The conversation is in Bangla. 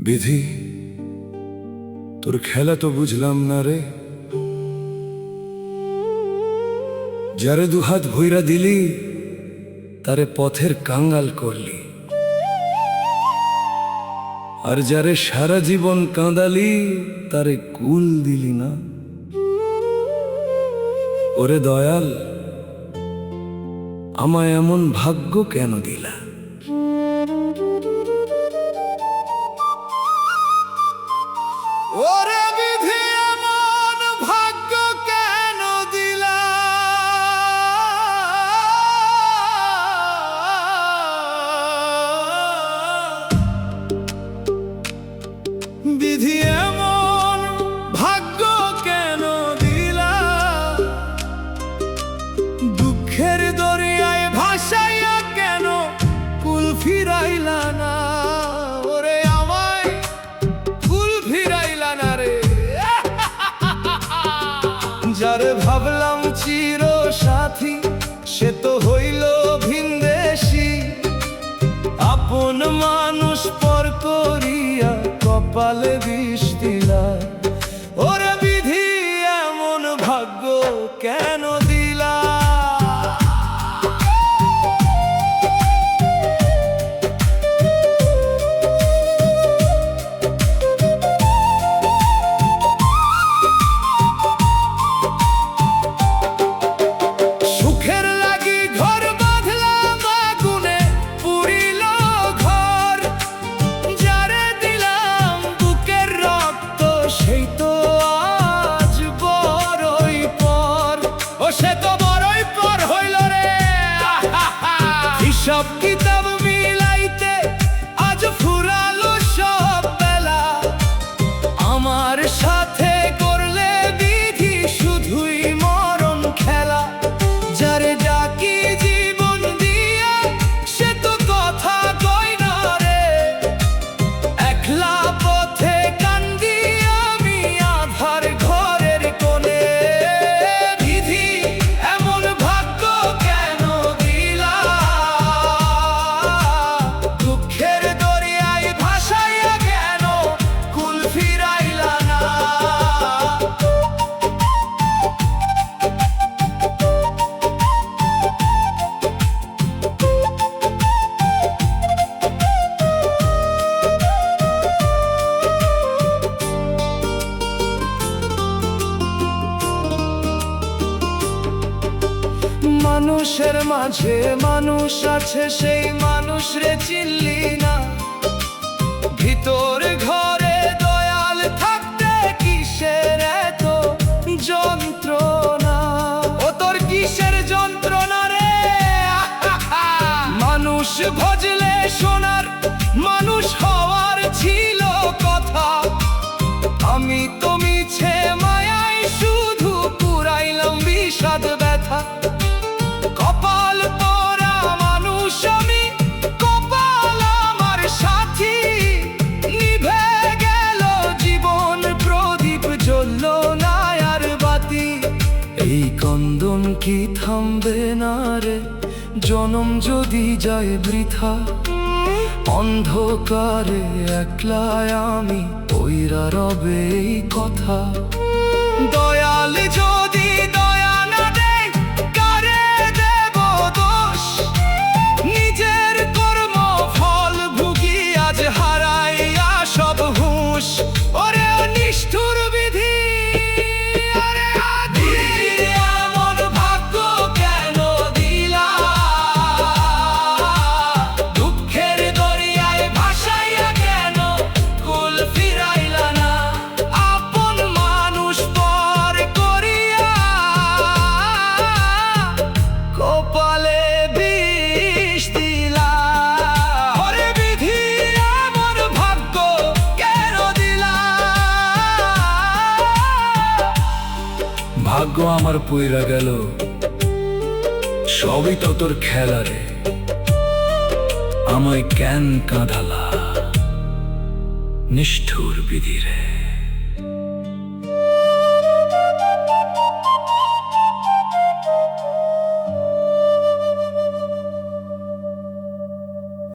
বিধি, তোর খেলা তো বুঝলাম না রে। যারে দুহাত ভইরা দিলি তারে পথের কাঙ্গাল করলি, আর যারে সারা জীবন কাঁদালি তারে কুল দিলি না। ওরে দয়াল, আমায় এমন ভাগ্য কেন দিলা? ওরে বিধি, এমন ভাগ্য কেন দিলা? বিধি, এমন ভাগ্য কেন দিলা? দুঃখের দরিয়ায় ভাসাইয়া কেন কুল ফিরাইলা না? ওরে আমায় কুল ফিরাইলা না রে। যারে ভাবলাম চির সাথী, সে তো হইল ভিনদেশী। আপন মানুষ পর করিয়া কপালে বিষ দিলা। ওরে বিধি, এমন ভাগ্য কেন দিলা? সুখের লাগি ঘর বাঁধলাম, আগুনে পুড়িল ঘর। যারে দিলাম বুকের রক্ত, সেই তো আজ বড়ই পর। ও সে তো বড়ই পর হইল রে। হিসাব কিতাব মিলাইতে আজ ফুরালো সব বেলা। আমার সাথে করলে বিধি শুধুই মরণ খেলা। যারে ডাকি জীবন দিয়া, সে তো কথা কই না রে। একলা পথে কান্দি আমি আধার ঘরের কোণে। বিধি, এমন ভাগ্য কেন দিলা? দুঃখের দরিয়ায় ভাসাইয়া কেন কুল ফিরাইলা না? মানুষের মাঝে মানুষ আছে, সেই মানুষ রে চিনলি না। ভিতর ঘরে দয়াল থাকতে কিসের এত যন্ত্রণা? ও তোর কিসের যন্ত্রণা রে? মানুষ ভজলে সোনার মানুষ হওয়ার ছিল কথা। আমি তো মিছে মায়ায় শুধু পুরাইলাম বিষাদ ব্যথা। কপাল পোড়া মানুষ আমি, কপাল আমার সাথী। নিভে গেল জীবন প্রদীপ, জ্বলল না আর বাতি। এই কন্দন কি থামবে না রে? জনম যদি যায় বৃথা, অন্ধকারে একলায় আমি পইরা রবে এই কথা। দয়াল যদি দয়া না দেয়, কারে দেব দোষ? নিজের কর্ম ফল ভুগি আজ হারাইয়া সব হুঁশ। ওরে নিষ্ঠুর বিধি, ওরে আধি, এমন ভাগ্য কেন দিলা? দুঃখের দরিয়ায় ভাসাইয়া কেন কুল ফিরাইলা না? আপন মানুষ পর করিয়া কপালে বিষ দিলা। ওরে বিধি, এমন ভাগ্য কেন দিলা? ভাগ্য আমার পইরা গেল, সবই তো তোর খেলা রে। আমায় কেন কাঁদালা নিষ্ঠুর বিধি রে।